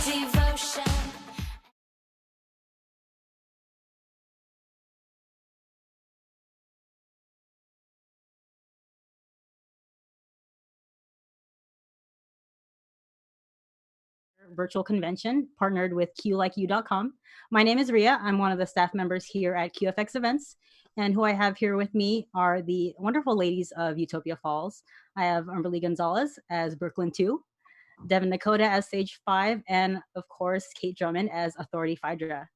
devotion. Virtual convention partnered with QLikeU.com. My name is Ria. I'm one of the staff members here at QFX Events. And who I have here with me are the wonderful ladies of Utopia Falls. I have Humberly Gonzalez as Brooklyn 2, Devyn Nekoda as Sage 5, and of course, Kate Drummond as Authority Phaedra.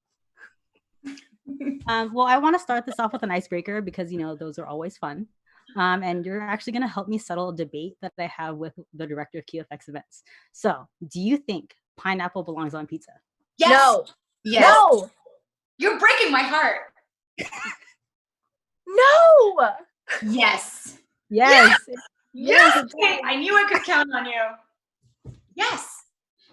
Well, I want to start this off with an icebreaker because, those are always fun. And you're actually going to help me settle a debate that I have with the director of QFX Events. So, do you think pineapple belongs on pizza? Yes. No. Yes. No. You're breaking my heart. No. Yes. Yes. Yes. Okay. I knew I could count on you. Yes.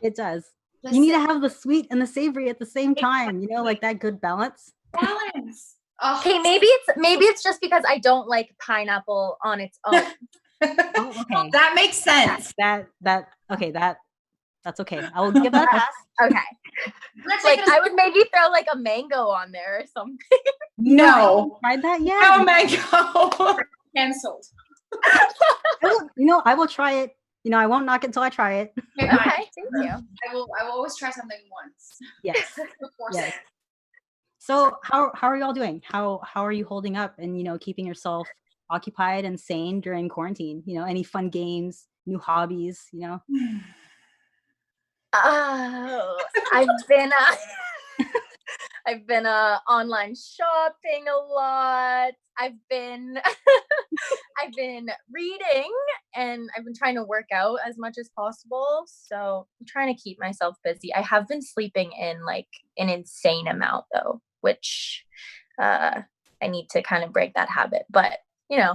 It does. Listen. You need to have the sweet and the savory at the same time, like that good balance. Balance. Okay, maybe it's just because I don't like pineapple on its own. Oh, okay. That makes sense. That's okay. I will give that a pass. Okay. I would maybe throw like a mango on there or something. No. Tried that yet? No mango. Cancelled. I will try it. I won't knock it until I try it. Okay, thank you. I will always try something once. Yes. Yes. So how are y'all doing? How are you holding up and keeping yourself occupied and sane during quarantine? Any fun games, new hobbies, I've been online shopping a lot. I've been reading, and I've been trying to work out as much as possible. So I'm trying to keep myself busy. I have been sleeping in like an insane amount though, which I need to kind of break that habit. But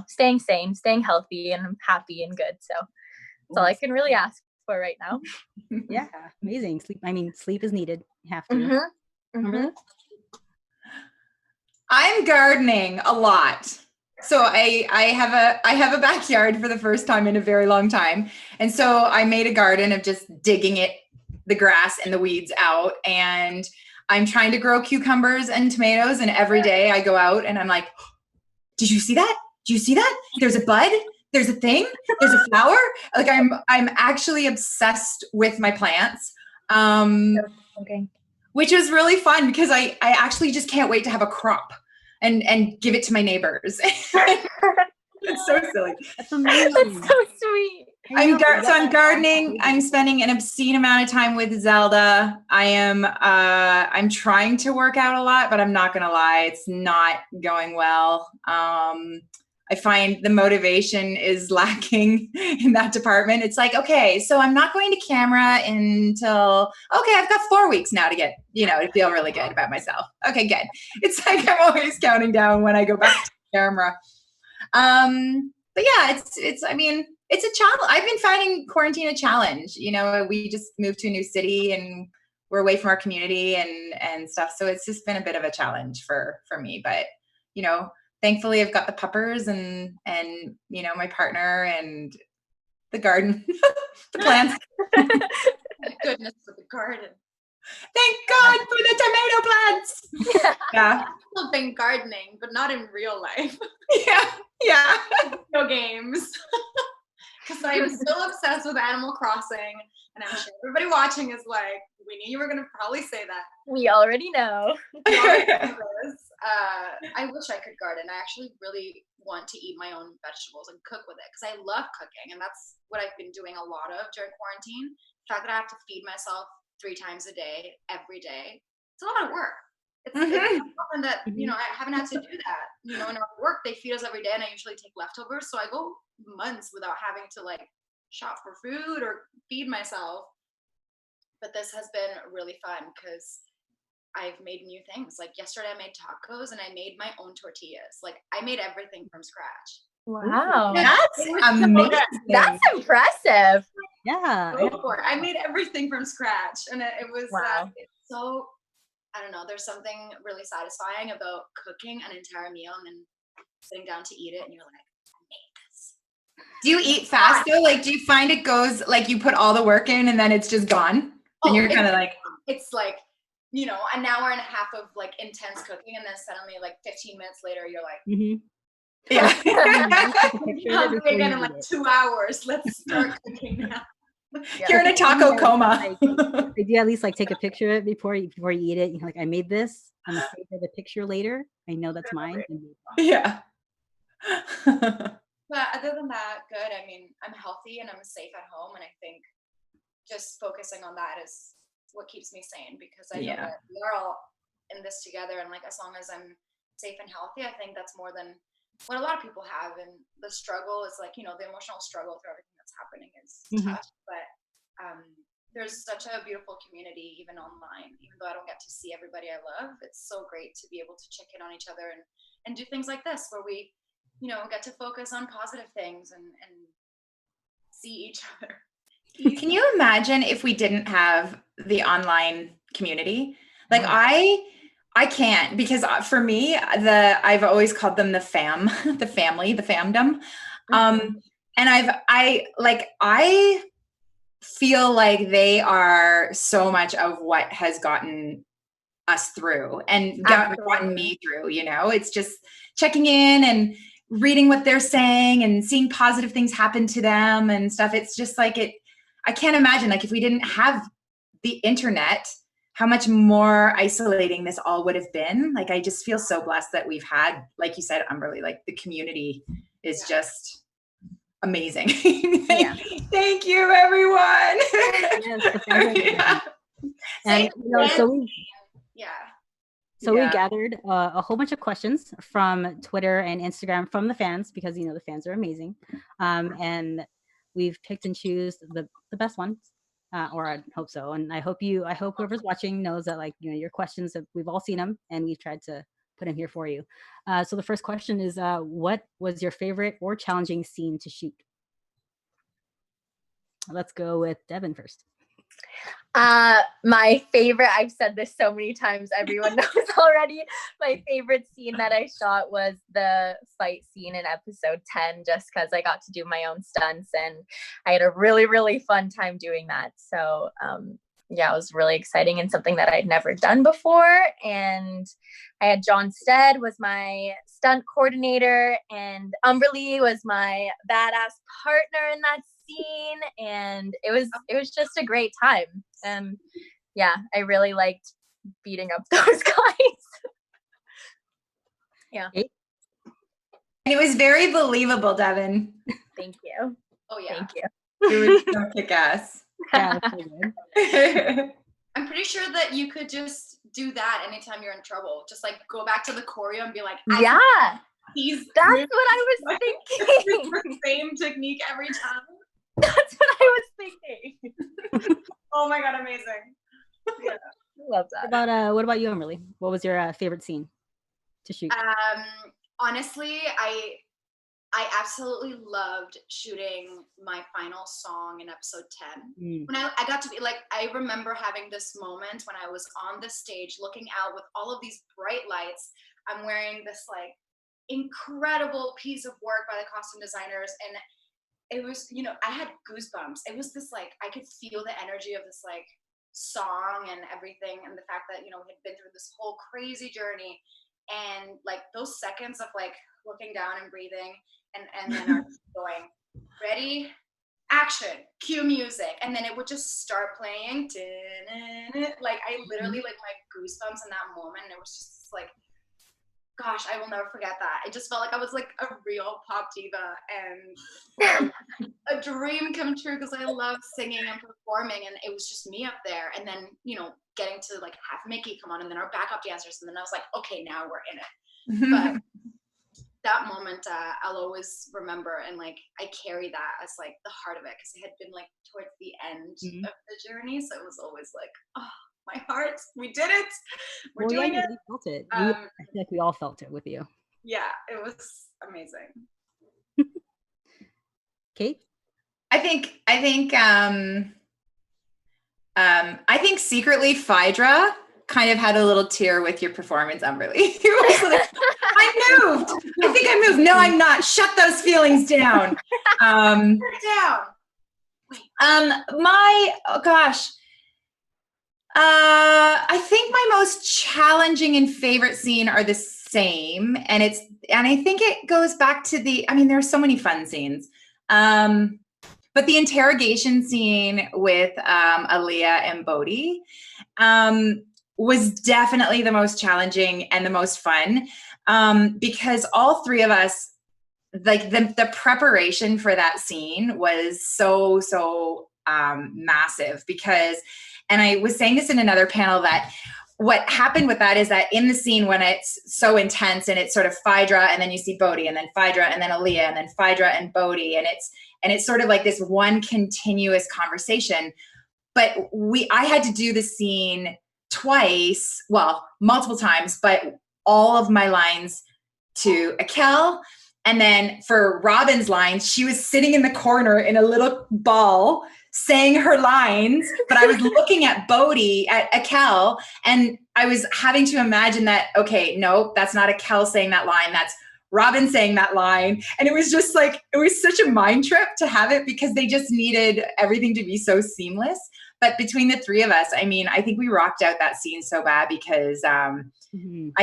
staying sane, staying healthy, and I'm happy and good. So that's all I can really ask for right now. Yeah, amazing. Sleep is needed. You have to. Mm-hmm. Mm-hmm. I'm gardening a lot. So I have a backyard for the first time in a very long time. And so I made a garden of just digging the grass and the weeds out. And I'm trying to grow cucumbers and tomatoes. And every day I go out and I'm like, did you see that? Do you see that? There's a bud. There's a thing. There's a flower. Like I'm actually obsessed with my plants. Okay. Which is really fun because I actually just can't wait to have a crop and give it to my neighbors. It's so silly. That's amazing. That's so sweet. I'm gardening. I'm spending an obscene amount of time with Zelda. I'm trying to work out a lot, but I'm not gonna lie, it's not going well. I find the motivation is lacking in that department. It's like, okay, so I'm not going to camera until, I've got 4 weeks now to get, to feel really good about myself. Okay, good. It's like I'm always counting down when I go back to camera. But yeah, it's a challenge. I've been finding quarantine a challenge. We just moved to a new city and we're away from our community and stuff. So it's just been a bit of a challenge for me, but thankfully I've got the puppers and my partner and the garden, the plants. Thank goodness for the garden. Thank God for the tomato plants. Yeah. I've been gardening, but not in real life. Yeah. No games. Because I'm still obsessed with Animal Crossing, and I'm sure everybody watching is like, we knew you were going to probably say that. We already know. I wish I could garden. I actually really want to eat my own vegetables and cook with it because I love cooking, and that's what I've been doing a lot of during quarantine. The fact that I have to feed myself 3 times a day, every day, it's a lot of work. It's something that, I haven't had to do that. In our work, they feed us every day, and I usually take leftovers, so I go months without having to shop for food or feed myself. But this has been really fun because I've made new things. Like yesterday I made tacos and I made my own tortillas. I made everything from scratch. Wow. That's amazing. That's impressive. Yeah. Go for it. I made everything from scratch. And it was so, I don't know, there's something really satisfying about cooking an entire meal and then sitting down to eat it and you're like, I made this. Do you eat fast though? Do you find it goes, you put all the work in and then it's just gone? And you're kind of like, it's like, you know, an hour and a half of like intense cooking, and then suddenly like 15 minutes later, you're like, yeah. hungry again in like 2 hours. Let's start cooking now. You're in a taco coma. Did you at least like take a picture of it before you eat it? You're like, I made this. I'm gonna save the picture later. I know that's mine. Yeah. But other than that, good. I mean, I'm healthy and I'm safe at home, and I think just focusing on that is what keeps me sane, because I know that we are all in this together, and like as long as I'm safe and healthy, I think that's more than what a lot of people have. And the struggle is like, you know, the emotional struggle through everything that's happening is tough, but there's such a beautiful community even online. Even though I don't get to see everybody I love, it's so great to be able to check in on each other and do things like this where we, you know, get to focus on positive things and see each other. Can you imagine if we didn't have the online community? Like I can't, because for me, I've always called them the family, the famdom. And I feel like they are so much of what has gotten us through and gotten me through, you know. It's just checking in and reading what they're saying and seeing positive things happen to them and stuff. It's just like I can't imagine, like, if we didn't have the internet, how much more isolating this all would have been. Like, I just feel so blessed that we've had, like you said, Humberly, like the community is just amazing. Thank you, everyone. Yes, and you know, so we gathered a whole bunch of questions from Twitter and Instagram from the fans, because you know the fans are amazing, and we've picked and choose the best ones, or I hope so. And I hope whoever's watching knows that, like, you know, your questions, we've all seen them and we've tried to put them here for you. So the first question is, what was your favorite or challenging scene to shoot? Let's go with Devyn first. My favorite, I've said this so many times, everyone knows already. My favorite scene that I shot was the fight scene in episode 10, just because I got to do my own stunts and I had a really, really fun time doing that. So it was really exciting and something that I'd never done before. And I had John Stead was my stunt coordinator, and Humberly was my badass partner in that scene, and it was just a great time. I really liked beating up those guys. And it was very believable, Devyn. Thank you. Oh yeah. Thank you. It was so kick-ass. Yeah, I'm pretty sure that you could just do that anytime you're in trouble. Just like go back to the choreo and be like, that's what I was thinking. The same technique every time. That's what I was thinking. Oh my god, amazing. Yeah, love that. What about you, Humberly? What was your favorite scene to shoot? Honestly, I absolutely loved shooting my final song in episode 10. When I got to be like, I remember having this moment when I was on the stage looking out with all of these bright lights. I'm wearing this like incredible piece of work by the costume designers, and it was, you know, I had goosebumps. It was this like, I could feel the energy of this like song and everything, and the fact that, you know, we had been through this whole crazy journey, and like those seconds of like looking down and breathing, and then our going, ready, action, cue music, and then it would just start playing. Like I literally like my goosebumps in that moment, and it was just like, gosh, I will never forget that. I just felt like I was like a real pop diva and a dream come true, because I love singing and performing, and it was just me up there. And then, you know, getting to like have Mickey come on, and then our backup dancers, and then I was like, okay, now we're in it. But that moment I'll always remember, and like I carry that as like the heart of it, because it had been like towards the end of the journey, so it was always like, oh, my heart, we did it. We're doing it. We felt it. I feel like we all felt it with you. Yeah, it was amazing. Kate? I think secretly Phaedra kind of had a little tear with your performance, Humberly. You were like, I moved. I think I moved. No, I'm not. Shut those feelings down. Down. Oh gosh. I think my most challenging and favorite scene are the same, and I think it goes back to there are so many fun scenes. But the interrogation scene with Aaliyah and Bodhi was definitely the most challenging and the most fun, because all three of us, like the preparation for that scene was so massive, because, and I was saying this in another panel, that what happened with that is that in the scene when it's so intense and it's sort of Phaedra and then you see Bodhi and then Phaedra and then Aaliyah and then Phaedra and Bodhi, and it's sort of like this one continuous conversation. But I had to do the scene twice, well, multiple times, but all of my lines to Akel. And then for Robin's lines, she was sitting in the corner in a little ball saying her lines, but I was looking at Bodhi, at Akel, and I was having to imagine that, okay, no, that's not Akel saying that line, that's Robin saying that line. And it was just like, it was such a mind trip to have it, because they just needed everything to be so seamless. But between the three of us, I mean, I think we rocked out that scene so bad, because I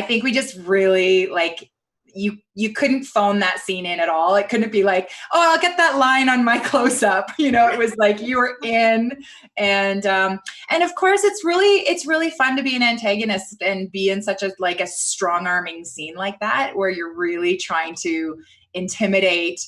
think we just really, like, you couldn't phone that scene in at all. It couldn't be like, oh, I'll get that line on my close up. You know, it was like you were in, and of course it's really fun to be an antagonist and be in such a strong arming scene like that, where you're really trying to intimidate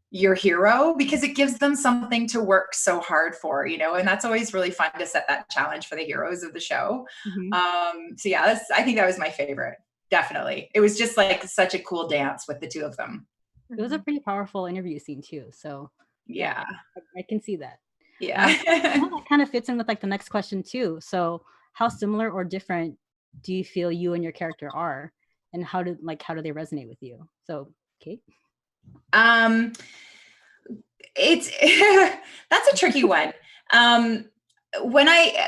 your hero, because it gives them something to work so hard for, you know, and that's always really fun to set that challenge for the heroes of the show. So yeah, I think that was my favorite. Definitely. It was just like such a cool dance with the two of them. It was a pretty powerful interview scene too. So yeah, I can see that. Yeah. That kind of fits in with like the next question too. So how similar or different do you feel you and your character are, and how do they resonate with you? So Kate? It's that's a tricky one.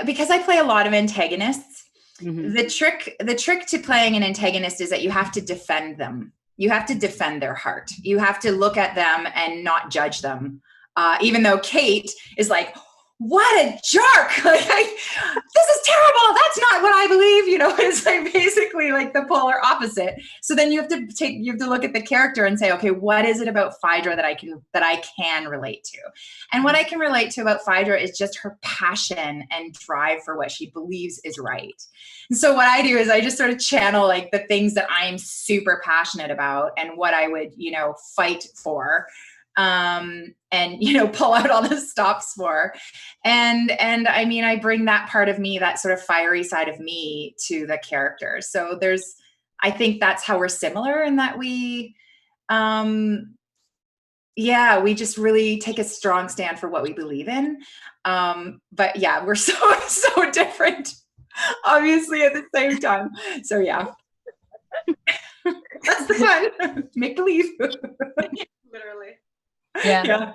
Because I play a lot of antagonists, the trick to playing an antagonist is that you have to defend them. You have to defend their heart. You have to look at them and not judge them. Even though Kate is like, what a jerk! Like, this is terrible. That's not what I believe. You know, it's like basically like the polar opposite. So then you have to look at the character and say, okay, what is it about Phaedra that I can relate to? And what I can relate to about Phaedra is just her passion and drive for what she believes is right. And so what I do is I just sort of channel like the things that I am super passionate about and what I would, you know, fight for. And, you know, pull out all the stops for. And I mean, I bring that part of me, that sort of fiery side of me, to the character. So I think that's how we're similar, in that we we just really take a strong stand for what we believe in. But yeah, we're so different, obviously, at the same time. So yeah. That's the fun. Make believe. Literally. Yeah.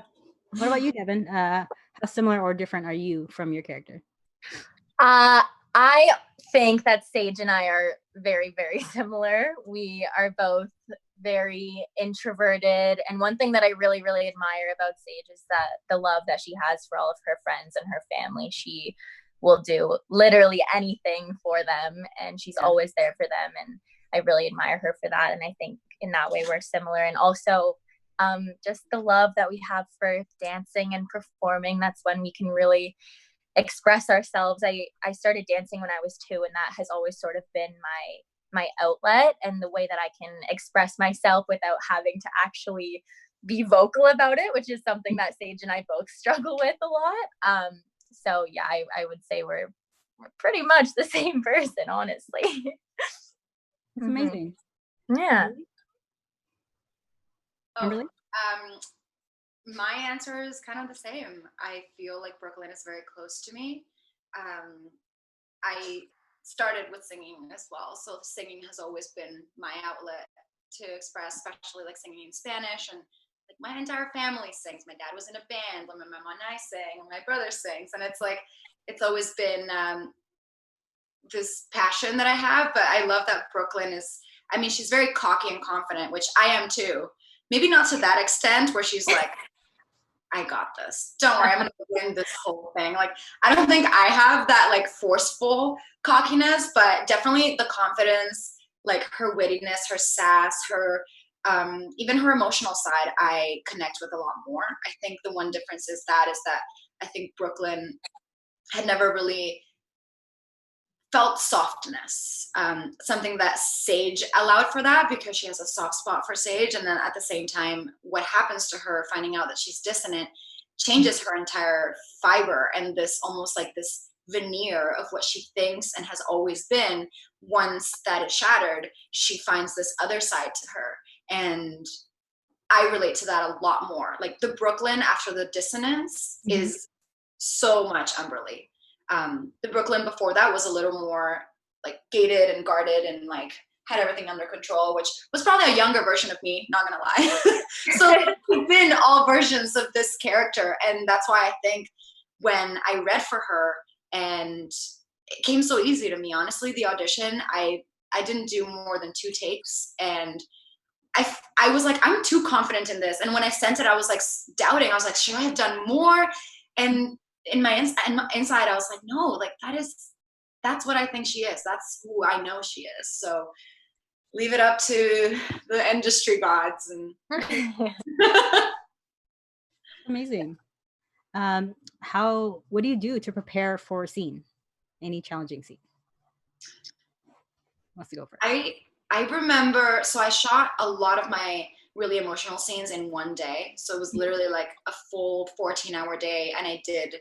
What about you, Devyn? How similar or different are you from your character? I think that Sage and I are very, very similar. We are both very introverted. And one thing that I really, really admire about Sage is that the love that she has for all of her friends and her family. She will do literally anything for them, and she's always there for them. And I really admire her for that. And I think in that way we're similar. And also, just the love that we have for dancing and performing. That's when we can really express ourselves. I started dancing when I was 2, and that has always sort of been my outlet and the way that I can express myself without having to actually be vocal about it, which is something that Sage and I both struggle with a lot. So yeah, I would say we're pretty much the same person, honestly. It's amazing. Yeah. Humberly? My answer is kind of the same. I feel like Brooklyn is very close to me. I started with singing as well, so singing has always been my outlet to express, especially like singing in Spanish. And like my entire family sings. My dad was in a band. My mom and I sing. My brother sings, and it's like it's always been this passion that I have. But I love that Brooklyn is. I mean, she's very cocky and confident, which I am too. Maybe not to that extent where she's like, I got this. Don't worry, I'm gonna win this whole thing. Like, I don't think I have that like forceful cockiness, but definitely the confidence, like her wittiness, her sass, her even her emotional side, I connect with a lot more. I think the one difference is that I think Brooklyn had never really felt softness, something that Sage allowed for that because she has a soft spot for Sage. And then at the same time, what happens to her finding out that she's dissonant changes her entire fiber, and this almost like this veneer of what she thinks and has always been. Once that is shattered, she finds this other side to her. And I relate to that a lot more. Like the Brooklyn after the dissonance is so much Humberly. The Brooklyn before that was a little more like gated and guarded and like had everything under control, which was probably a younger version of me, not gonna lie. So we've been all versions of this character. And that's why I think when I read for her, and it came so easy to me, honestly, the audition, I didn't do more than 2 takes, and I was like, I'm too confident in this. And when I sent it, I was like doubting. I was like, should I have done more? And in my inside, I was like, no, like that's what I think she is. That's who I know she is. So leave it up to the industry gods. And Amazing. What do you do to prepare for a scene? Any challenging scene? Wants to go first? I remember, so I shot a lot of my really emotional scenes in one day. So it was literally like a full 14-hour day. And I did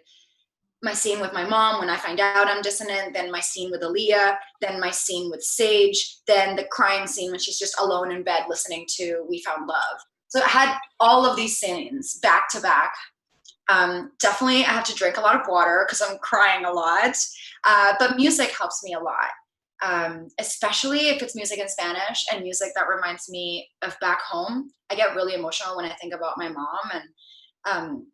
my scene with my mom when I find out I'm dissonant, then my scene with Aaliyah, then my scene with Sage, then the crying scene when she's just alone in bed listening to We Found Love. So I had all of these scenes back to back. Definitely I have to drink a lot of water because I'm crying a lot. But music helps me a lot. Especially if it's music in Spanish and music that reminds me of back home. I get really emotional when I think about my mom, and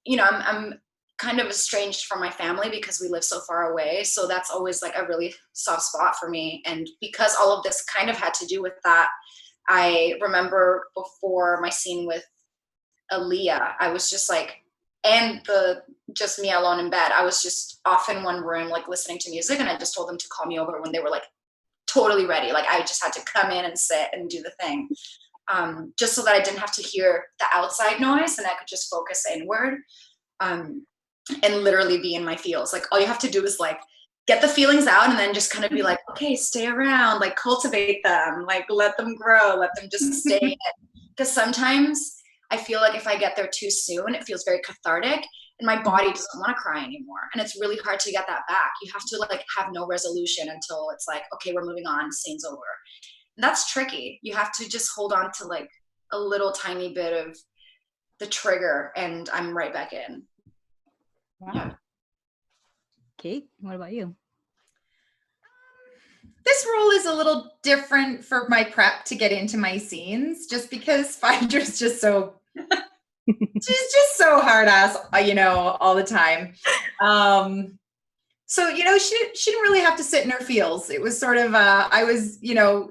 you know, I'm kind of estranged from my family because we live so far away. So that's always like a really soft spot for me. And because all of this kind of had to do with that, I remember before my scene with Aaliyah, I was just like, and just me alone in bed, I was just off in one room, like listening to music. And I just told them to call me over when they were like totally ready. Like I just had to come in and sit and do the thing. Just so that I didn't have to hear the outside noise and I could just focus inward, and literally be in my feels. Like all you have to do is like get the feelings out and then just kind of be like, okay, stay around, like cultivate them, like let them grow, let them just stay in. Because sometimes I feel like if I get there too soon, it feels very cathartic and my body doesn't want to cry anymore. And it's really hard to get that back. You have to like have no resolution until it's like, okay, we're moving on, scene's over. And that's tricky. You have to just hold on to like a little tiny bit of the trigger and I'm right back in. Wow. Yeah. Kate, what about you? This role is a little different for my prep to get into my scenes, just because Phydra's just so, she's just so hard ass, you know, all the time. So, you know, she didn't really have to sit in her feels. It was sort of, I was, you know,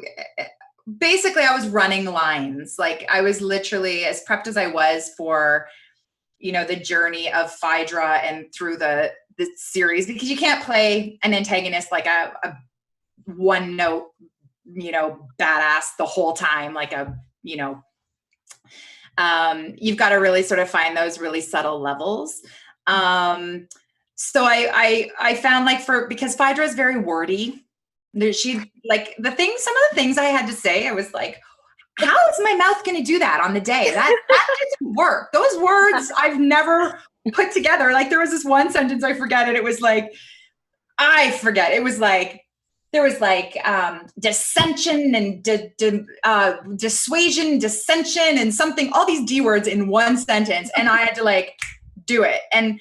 basically I was running lines. Like I was literally as prepped as I was for, you know, the journey of Phydra and through the series, because you can't play an antagonist like a one note, you know, badass the whole time. Like a, you know, you've got to really sort of find those really subtle levels. So I found like because Phydra is very wordy, she like some of the things I had to say, I was like, how is my mouth going to do that on the day? That didn't work. Those words I've never put together. Like there was this one sentence I forget, and it was like, I forget. It was like, there was like dissension and dissuasion, dissension, and something, all these D words in one sentence. And I had to like do it. And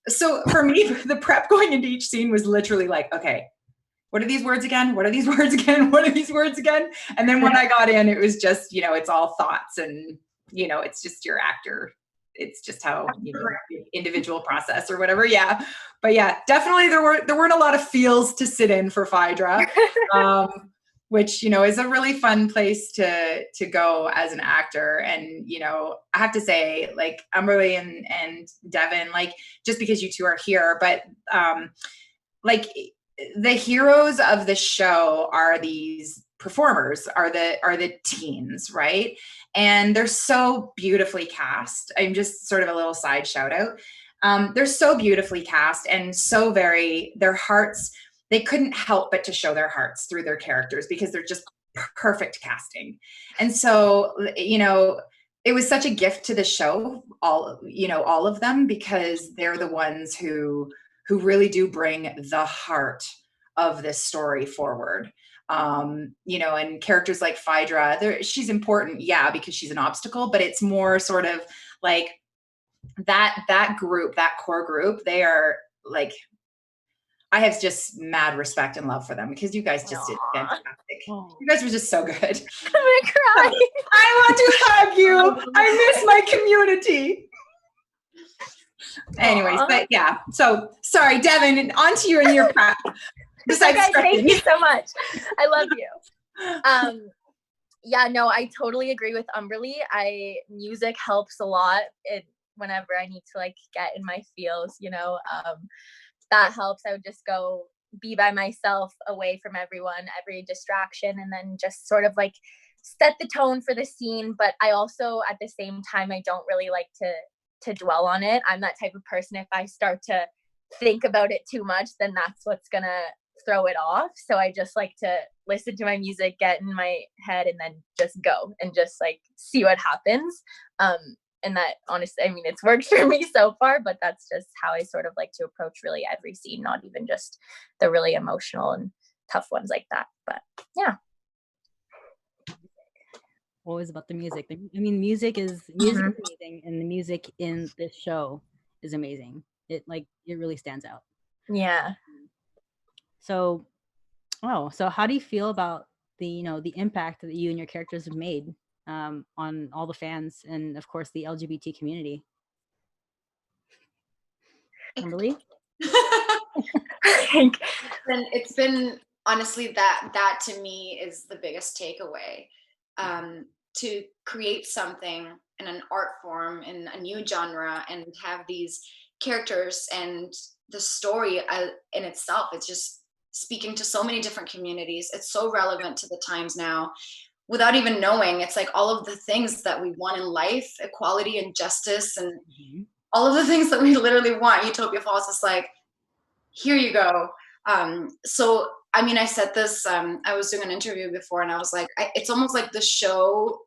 so for me, the prep going into each scene was literally like, okay, what are these words again? What are these words again? What are these words again? And then when I got in, it was just, you know, it's all thoughts and, you know, it's just your actor. It's just how, you know, individual process or whatever. Yeah. But yeah, definitely there weren't a lot of feels to sit in for Phydra. which, you know, is a really fun place to go as an actor. And, you know, I have to say, like, Humberly and Devyn, like, just because you two are here, but like, the heroes of the show are these performers, are the teens, right? And they're so beautifully cast. I'm just sort of a little side shout out. They're so beautifully cast and so their hearts, they couldn't help but to show their hearts through their characters because they're just perfect casting. And so, you know, it was such a gift to the show, all of them, because they're the ones who really do bring the heart of this story forward. You know, and characters like Phaedra, she's important, yeah, because she's an obstacle, but it's more sort of like that group, that core group, they are like, I have just mad respect and love for them because you guys just did fantastic. Oh. You guys were just so good. I'm gonna cry. I want to hug you. I miss my community. Anyways, but yeah. So sorry, Devyn, on to you and your prep. Besides, okay, thank you so much. I love you. Yeah, no, I totally agree with Humberly. Music helps a lot whenever I need to like get in my feels, you know. That helps. I would just go be by myself, away from everyone, every distraction, and then just sort of like set the tone for the scene. But I also, at the same time, I don't really like to dwell on it. I'm that type of person, if I start to think about it too much, then that's what's gonna throw it off. So I just like to listen to my music, get in my head, and then just go and just like see what happens. And that, honestly, I mean, it's worked for me so far, but that's just how I sort of like to approach really every scene, not even just the really emotional and tough ones like that. But yeah. Always about the music. I mean, music is amazing, and the music in this show is amazing. It really stands out. Yeah. So how do you feel about the impact that you and your characters have made on all the fans and, of course, the LGBT community? Kimberly? It's been honestly that to me is the biggest takeaway. To create something in an art form, in a new genre, and have these characters and the story in itself, it's just speaking to so many different communities. It's so relevant to the times now. Without even knowing, it's like all of the things that we want in life, equality and justice, and all of the things that we literally want. Utopia Falls is like, here you go. So, I mean, I said this, I was doing an interview before, and I was like, it's almost like the show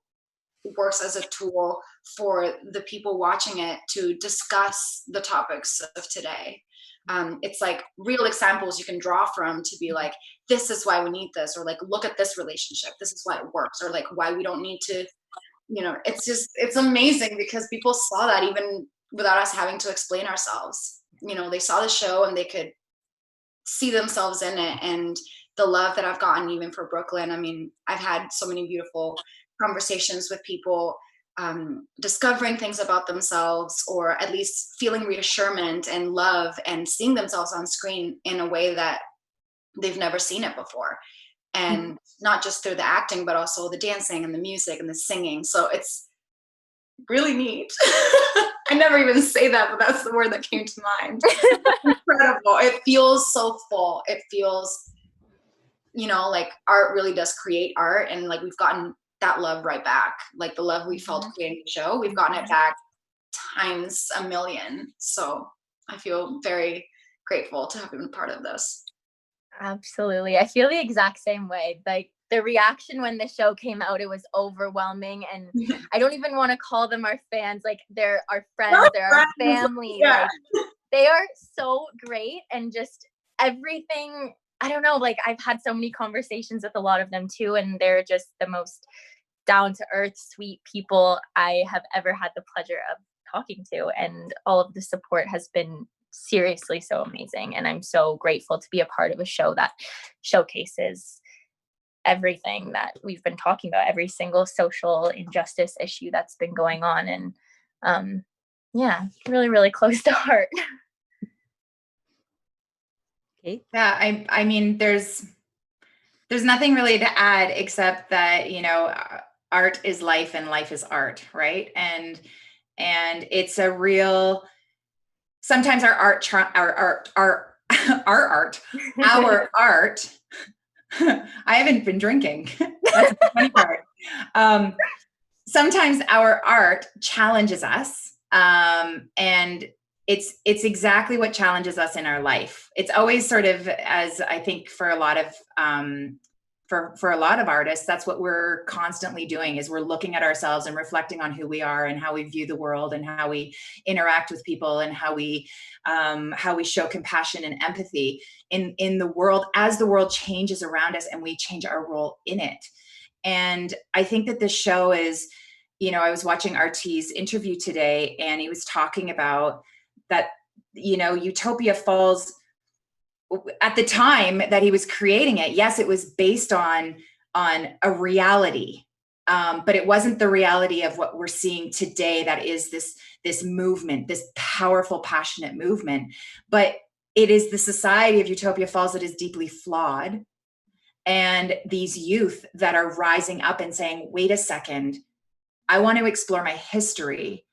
works as a tool for the people watching it to discuss the topics of today. It's like real examples you can draw from to be like, this is why we need this, or like, look at this relationship, this is why it works, or like why we don't need to, you know, it's amazing because people saw that even without us having to explain ourselves. You know, they saw the show and they could see themselves in it. And the love that I've gotten even for Brooklyn, I mean, I've had so many beautiful conversations with people, discovering things about themselves, or at least feeling reassurance and love and seeing themselves on screen in a way that they've never seen it before. And not just through the acting, but also the dancing and the music and the singing. So it's really neat. I never even say that, but that's the word that came to mind. Incredible. It feels so full. It feels, you know, like art really does create art, and like we've gotten that love right back. Like the love we felt creating the show, we've gotten it back times a million. So I feel very grateful to have been part of this. Absolutely. I feel the exact same way. Like the reaction when the show came out, it was overwhelming. And I don't even want to call them our fans. Like they're our friends, they're our family. Yeah. Like, they are so great, and just everything. I don't know, like I've had so many conversations with a lot of them too, and they're just the most down to earth, sweet people I have ever had the pleasure of talking to. And all of the support has been seriously so amazing. And I'm so grateful to be a part of a show that showcases everything that we've been talking about, every single social injustice issue that's been going on. And yeah, really, really close to heart. Okay. Yeah, I mean, there's There's nothing really to add except that, art is life and life is art, right? And it's a real, sometimes our art, our art, I haven't been drinking. That's the funny part. Sometimes our art challenges us. And it's exactly what challenges us in our life. It's always sort of, as I think for a lot of, for a lot of artists, that's what we're constantly doing, is we're looking at ourselves and reflecting on who we are and how we view the world and how we interact with people and how we show compassion and empathy in the world as the world changes around us and we change our role in it. And I think that this show is, I was watching RT's interview today, and he was talking about that, Utopia Falls, at the time that he was creating it, yes, it was based on a reality, but it wasn't the reality of what we're seeing today. That is this movement, this powerful, passionate movement. But it is the society of Utopia Falls that is deeply flawed, and these youth that are rising up and saying, "Wait a second, I want to explore my history.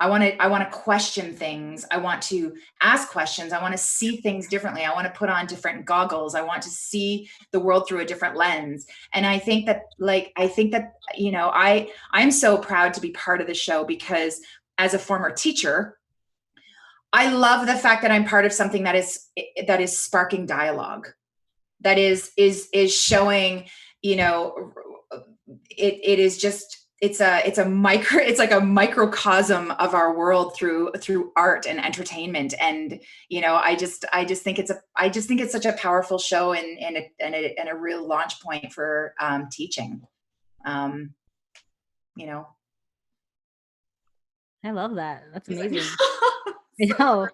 I want to question things. I want to ask questions. I want to see things differently. I want to put on different goggles. I want to see the world through a different lens." And I think that, I'm so proud to be part of the show, because as a former teacher, I love the fact that I'm part of something that is sparking dialogue, that is showing, it is just, it's like a microcosm of our world through art and entertainment. And, I just think it's such a powerful show and a real launch point for teaching. I love that. That's amazing. I know.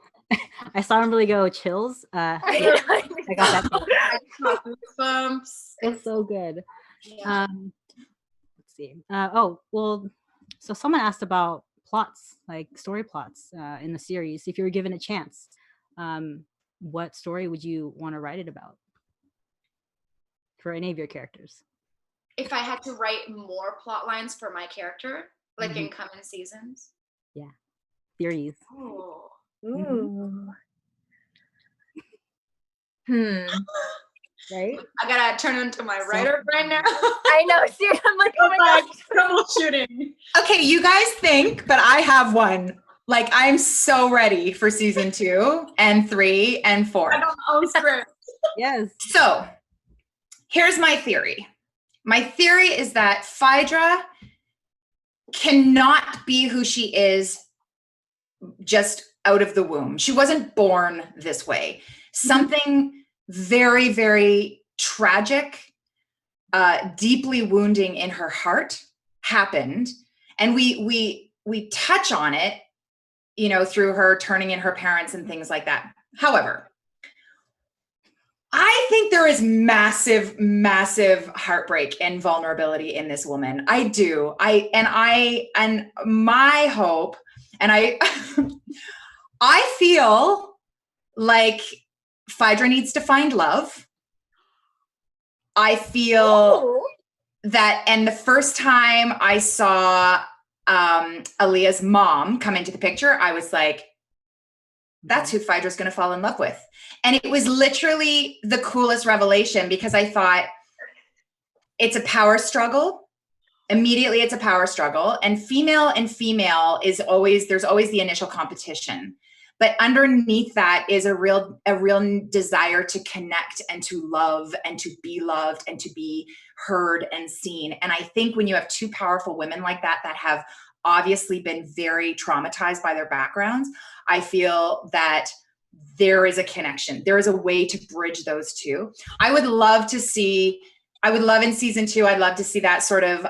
I saw him really go chills. I got that. I just got goosebumps. It's so good. Yeah. Let's see. So someone asked about plots, like story plots in the series. If you were given a chance, what story would you want to write it about for any of your characters? If I had to write more plot lines for my character, like in coming seasons. Yeah. Theories. Oh. Ooh. Right? I gotta turn into my writer right now. I know. Seriously, I'm like, oh my gosh. Troubleshooting. Okay, you guys think, but I have one. Like, I'm so ready for season 2 and 3 and 4. I don't own script. Yes. So here's my theory. My theory is that Phaedra cannot be who she is just out of the womb. She wasn't born this way. Something very, very tragic, deeply wounding in her heart happened. And we touch on it, through her turning in her parents and things like that. However, I think there is massive, massive heartbreak and vulnerability in this woman. I do. And my hope, and I feel like Phaedra needs to find love. I feel that, and the first time I saw Aaliyah's mom come into the picture, I was like, that's who Phaedra's going to fall in love with. And it was literally the coolest revelation, because I thought, it's a power struggle. Immediately, it's a power struggle. And female is always, there's always the initial competition. But underneath that is a real desire to connect and to love and to be loved and to be heard and seen. And I think when you have two powerful women like that have obviously been very traumatized by their backgrounds, I feel that there is a connection. There is a way to bridge those two. I would love in season 2, I'd love to see that sort of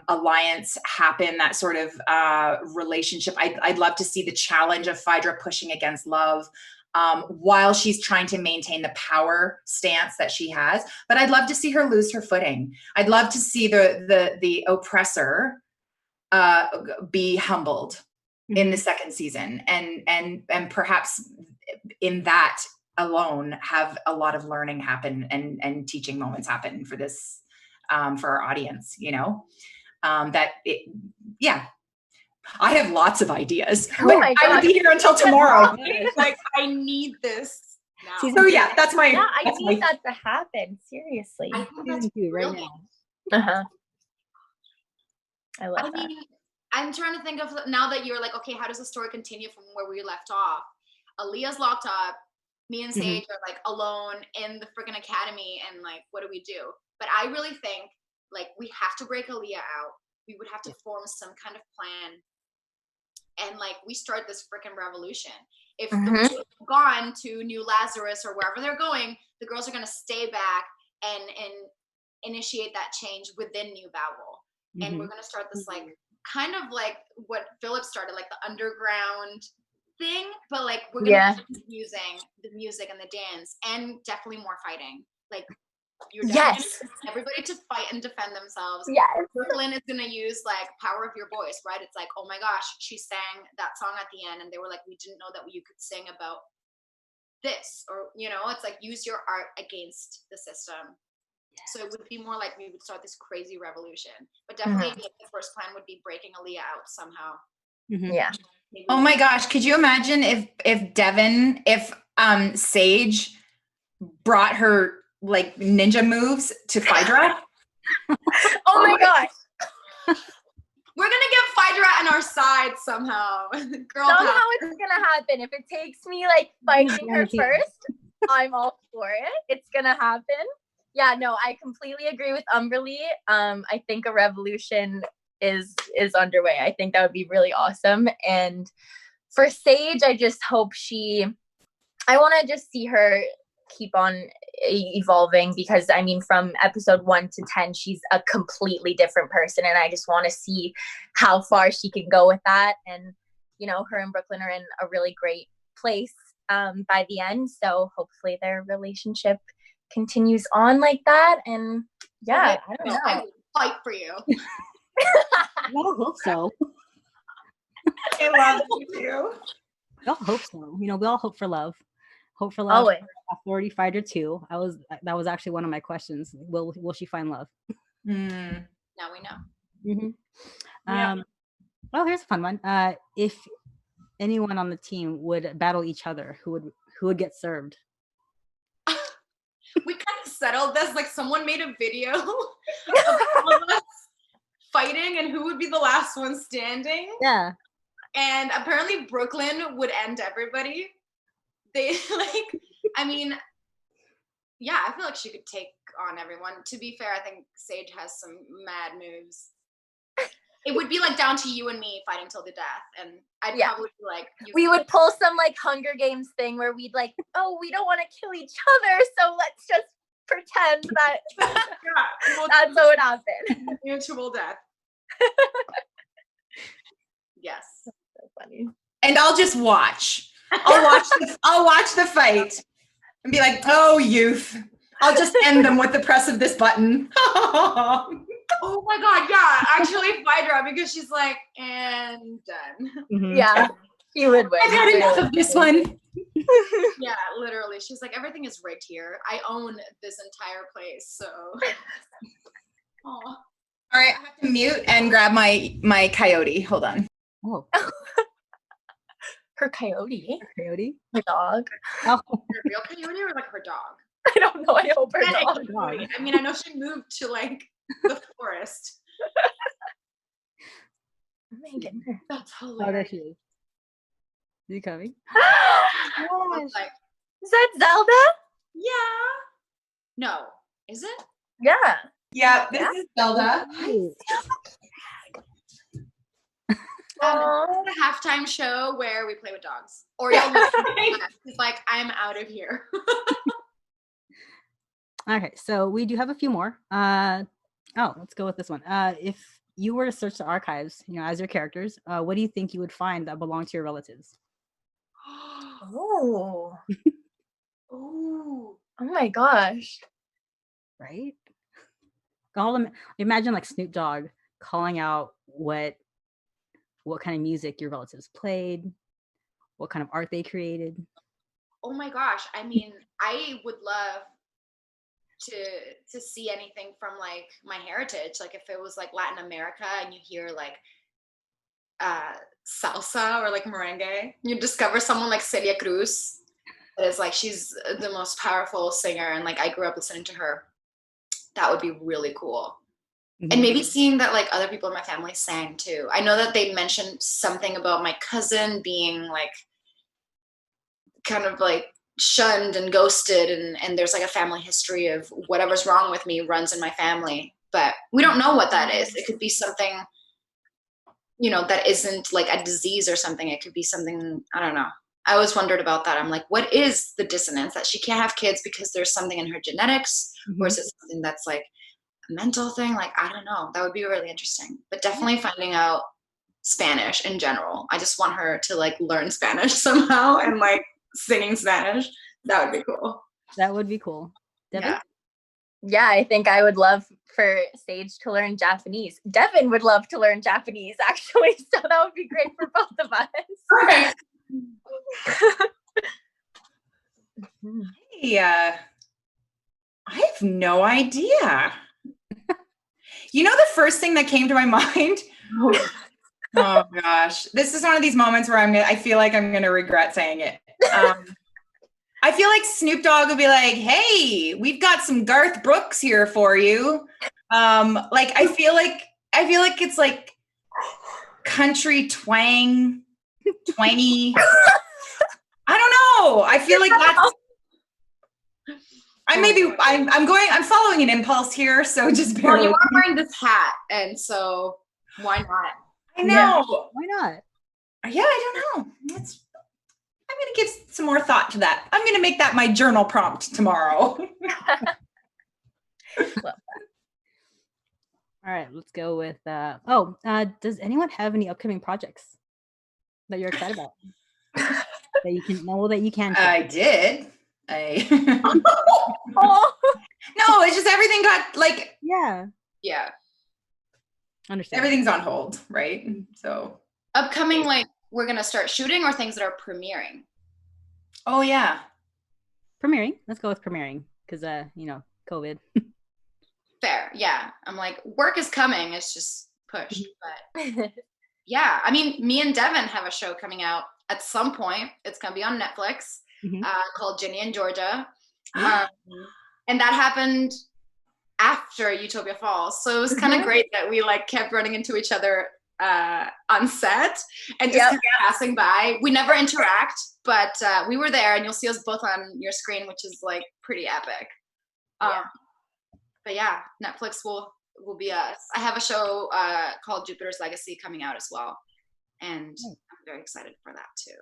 alliance happen, that sort of relationship. I'd love to see the challenge of Phaedra pushing against love while she's trying to maintain the power stance that she has. But I'd love to see her lose her footing. I'd love to see the oppressor be humbled in the second season. And perhaps in that alone have a lot of learning happen and teaching moments happen for this, for our audience, you know, yeah. I have lots of ideas. Oh my I would gosh. be here until tomorrow. Like, I need this now. So yeah, that's my. Yeah, I that's need my- that to happen. Seriously. I think that's Season 2 right brilliant. now. Uh-huh. I love I that. mean, I'm trying to think of, now that you're like, okay, how does the story continue from where we left off? Aaliyah's locked up. Me and Sage are like alone in the freaking academy, and like, what do we do? But I really think like we have to break Aaliyah out. We would have to form some kind of plan, and like we start this freaking revolution. If the girls have gone to New Lazarus or wherever they're going, the girls are gonna stay back and initiate that change within New Babel. And we're gonna start this like kind of like what Philip started, like the underground thing, but like we're gonna keep using the music and the dance, and definitely more fighting. Like you're definitely gonna get everybody to fight and defend themselves. Yes. Brooklyn is gonna use like power of your voice, right? It's like, oh my gosh, she sang that song at the end, and they were like, we didn't know that you could sing about this, or you know, it's like use your art against the system. So it would be more like we would start this crazy revolution, but definitely the first plan would be breaking Aaliyah out somehow. Yeah. Maybe Oh my gosh, could you imagine if Devyn, if Sage brought her like ninja moves to Phaedra? Oh my gosh. we're gonna get Phaedra on our side somehow. Girl Somehow power. it's gonna happen. If it takes me like fighting her first, I'm all for it. It's gonna happen. Yeah, no, I completely agree with Humberly. I think a revolution is underway. I think that would be really awesome. And for Sage, I just hope I want to just see her keep on evolving, because I mean, from episode 1 to 10, she's a completely different person, and I just want to see how far she can go with that. And you know, her and Brooklyn are in a really great place by the end, so hopefully their relationship continues on like that. And yeah, I don't know. I will fight for you. I hope so. I love you too. We all hope so. You know, we all hope for love. Hope for love. Always. Authority Fighter 2. That was actually one of my questions. Will she find love? Mm. Now we know. Well, here's a fun one. If anyone on the team would battle each other, who would get served? We kind of settled this. Like someone made a video of all of us fighting and who would be the last one standing. Yeah. And apparently Brooklyn would end everybody. They like, I mean, yeah, I feel like she could take on everyone. To be fair, I think Sage has some mad moves. It would be like down to you and me fighting till the death. And I'd probably be like, we would pull some like Hunger Games thing where we'd like, oh, we don't want to kill each other, so let's just pretend that that's what would happen. Mutual death. Yes. So funny. And I'll just watch. I'll watch the fight and be like, oh, youth. I'll just end them with the press of this button. Oh my God, yeah. Actually, Phaedra, because she's like, and done. Mm-hmm. Yeah, she would win. I've had enough of this one. Yeah, literally. She's like, everything is rigged here. I own this entire place, so. Aw. All right, I have to mute and grab my coyote. Hold on. Oh, Her coyote. coyote. Her dog. Oh, Her real coyote or like her dog? I don't know. I hope her I dog. dog. I mean, I know she moved to like the forest. Oh my goodness. That's oh, there hilarious. she is. Is he coming? I was like, Is that Zelda? yeah. No, is it? Yeah. Yeah, this is Zelda. Aww. The halftime show where we play with dogs. Or he's like, I'm out of here. Okay, so we do have a few more. Let's go with this one. If you were to search the archives, you know, as your characters, what do you think you would find that belong to your relatives? Oh. Ooh. Oh my gosh. Right? All them. Imagine like Snoop Dogg calling out what kind of music your relatives played, what kind of art they created. oh my gosh, I mean, I would love to see anything from like my heritage. Like if it was like Latin America and you hear like salsa or like merengue, you discover someone like Celia Cruz. That is like, she's the most powerful singer, and like I grew up listening to her. That would be really cool. And maybe seeing that like other people in my family sang too. I know that they mentioned something about my cousin being like kind of like shunned and ghosted, and there's like a family history of whatever's wrong with me runs in my family, but we don't know what that is. It could be something, you know, that isn't like a disease or something. It could be something, I don't know. I always wondered about that. I'm like, what is the dissonance that she can't have kids because there's something in her genetics, or is it something that's like a mental thing? Like, I don't know. That would be really interesting. But definitely finding out Spanish in general. I just want her to like learn Spanish somehow and like singing Spanish. That would be cool. That would be cool. Devyn? Yeah, I think I would love for Sage to learn Japanese. Devyn would love to learn Japanese, actually. So that would be great for both of us. Perfect. Hey, I have no idea. You know, the first thing that came to my mind. Oh gosh, this is one of these moments where I feel like I'm gonna regret saying it. I feel like Snoop Dogg would be like, "Hey, we've got some Garth Brooks here for you." Like I feel like it's like country twang, twangy. I don't know. I feel like that's. I'm following an impulse here, so just bear Well, you with are me. wearing this hat, and so why not? I know. Why not? Yeah, I don't know. I'm going to give some more thought to that. I'm going to make that my journal prompt tomorrow. All right, let's go with does anyone have any upcoming projects that you're excited about? that you can share? I did. Oh. No, it's just everything got like Yeah. Understand. Everything's on hold, right? So Upcoming, like we're gonna start shooting, or things that are premiering. Oh yeah. Premiering. Let's go with premiering because COVID. Fair, yeah. I'm like, work is coming. It's just pushed, but yeah. I mean, me and Devyn have a show coming out at some point. It's gonna be on Netflix, called Ginny and Georgia, and that happened after Utopia Falls. So it was kind of great that we like kept running into each other on set and just kept passing by. We never interact, but we were there, and you'll see us both on your screen, which is like pretty epic. But yeah, Netflix will be us. I have a show called Jupiter's Legacy coming out as well, and I'm very excited for that too.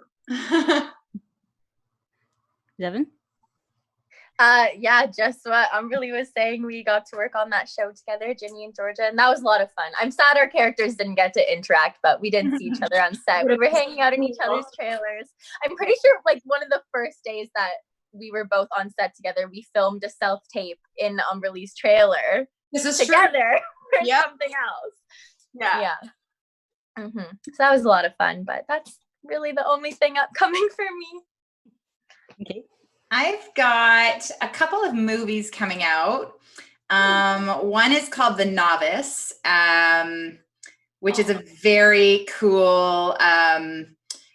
Devyn? Yeah, just what Humberly was saying. We got to work on that show together, Ginny and Georgia, and that was a lot of fun. I'm sad our characters didn't get to interact, but we didn't see each other on set. We were hanging out in each other's trailers. I'm pretty sure like one of the first days that we were both on set together, we filmed a self-tape in Humberly's trailer together for something else. Yeah. So that was a lot of fun, but that's really the only thing upcoming for me. Okay. I've got a couple of movies coming out. One is called The Novice, which is a very cool.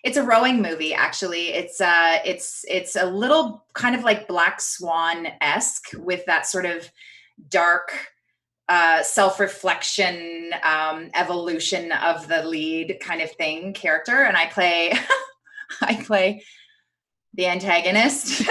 It's a rowing movie, actually. It's a little kind of like Black Swan-esque with that sort of dark self-reflection, evolution of the lead kind of thing character, and I play the antagonist.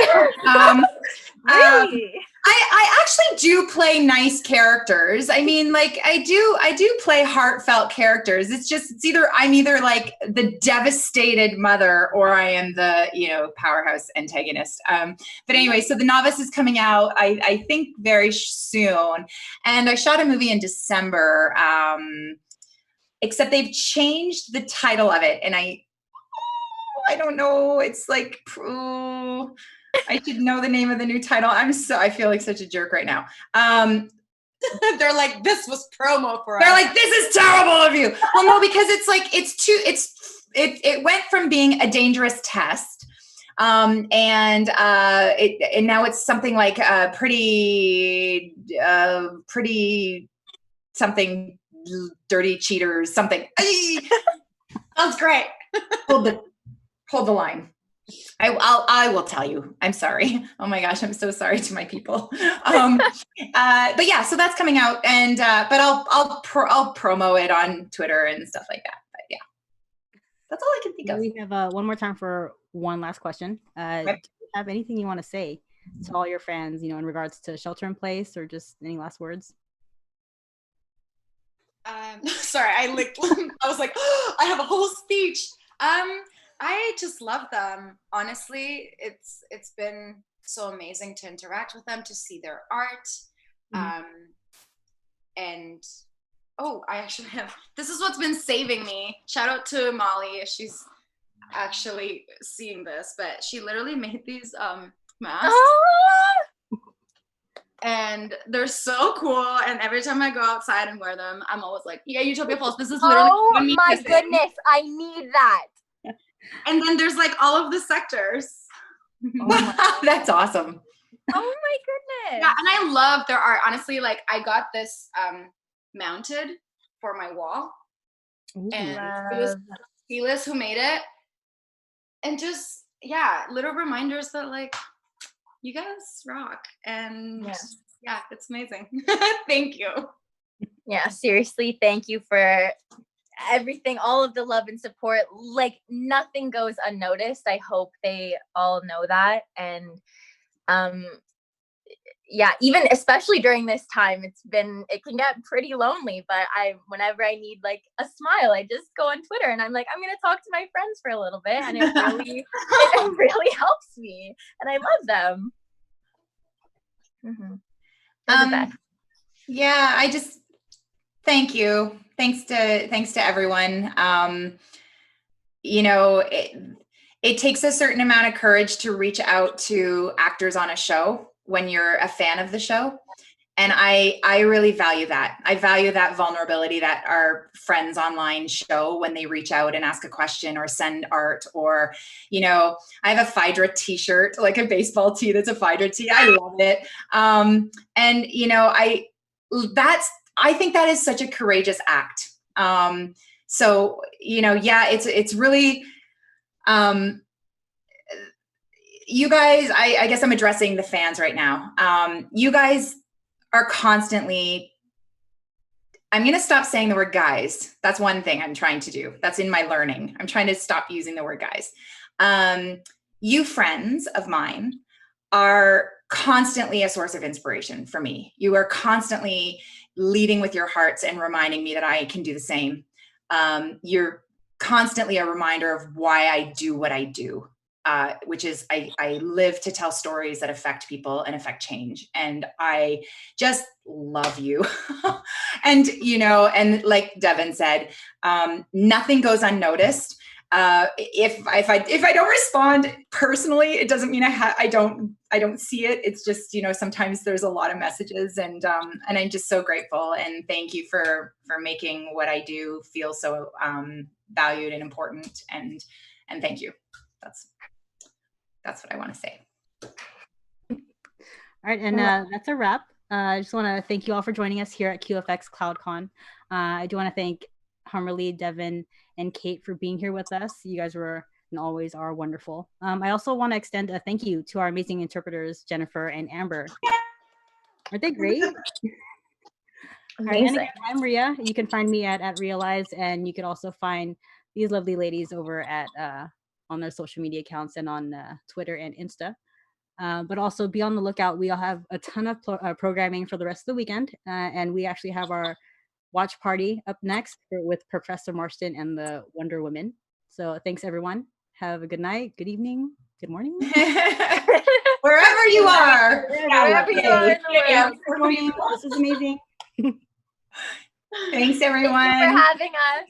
Really? I actually do play nice characters. I mean, like I do play heartfelt characters. I'm either like the devastated mother or I am the, powerhouse antagonist. But anyway, so The Novice is coming out, I think very soon. And I shot a movie in December, except they've changed the title of it. And I don't know. It's like, I should know the name of the new title. I feel like such a jerk right now. They're like, this was promo for us. They're like, this is terrible of you. Well, no, because it's like, it went from being A Dangerous Test, And now it's something like pretty something dirty cheaters, something. Sounds great. Hold the line. I will tell you. I'm sorry. Oh my gosh, I'm so sorry to my people. But yeah, so that's coming out, and but I'll promo it on Twitter and stuff like that. But yeah, that's all I can think of. We have one more time for one last question. Do you have anything you want to say to all your fans, you know, in regards to shelter in place, or just any last words? Sorry, I was like, oh, I have a whole speech. I just love them. Honestly, it's been so amazing to interact with them, to see their art. And I actually have, this is what's been saving me. Shout out to Molly if she's actually seeing this, but she literally made these masks. And they're so cool. And every time I go outside and wear them, I'm always like, yeah, Utopia Pulse. This is literally me my kissing. goodness, I need that. And then there's like all of the sectors. That's awesome. Oh my goodness. Yeah, and I love their art. Honestly, like I got this mounted for my wall. Ooh. And it was Silas who made it. And just, yeah, little reminders that like, you guys rock. And yeah, it's amazing. Thank you. Yeah, seriously, thank you for everything, all of the love and support. Like nothing goes unnoticed. I hope they all know that. And yeah, even especially during this time, it can get pretty lonely, but whenever I need like a smile, I just go on Twitter and I'm like, I'm gonna talk to my friends for a little bit, and it really helps me, and I love them. They're the best. Yeah, I just thank you. Thanks to everyone. You know, it takes a certain amount of courage to reach out to actors on a show when you're a fan of the show. And I really value that. I value that vulnerability that our friends online show when they reach out and ask a question or send art, or, you know, I have a Phaedra t-shirt, like a baseball tee that's a Phaedra tee. I love it. And, you know, I think that is such a courageous act. So, you know, yeah, it's really, you guys, I guess I'm addressing the fans right now. You guys are constantly, I'm going to stop saying the word guys. That's one thing I'm trying to do. That's in my learning. I'm trying to stop using the word guys. You friends of mine are constantly a source of inspiration for me. You are constantly leading with your hearts and reminding me that I can do the same. You're constantly a reminder of why I do what I do. Which is I live to tell stories that affect people and affect change. And I just love you. And, you know, and like Devyn said, nothing goes unnoticed. If I don't respond personally, it doesn't mean I don't see it. It's just, you know, sometimes there's a lot of messages, and I'm just so grateful, and thank you for making what I do feel so valued and important, and thank you. That's what I want to say. All right, and that's a wrap. I just want to thank you all for joining us here at QFX CloudCon. I do want to thank Humberly, Devyn, and Kate for being here with us. You guys were and always are wonderful. I also want to extend a thank you to our amazing interpreters, Jennifer and Amber. Aren't they great? All right, and again, I'm Ria. You can find me at Realize, and you can also find these lovely ladies over at on their social media accounts and on Twitter and Insta. But also be on the lookout. We all have a ton of programming for the rest of the weekend. And we actually have our watch party up next with Professor Marston and the Wonder Women. So thanks, everyone. Have a good night, good evening, good morning. Wherever you are. Wherever you are in the world. This is amazing. Thanks, everyone. Thank you for having us.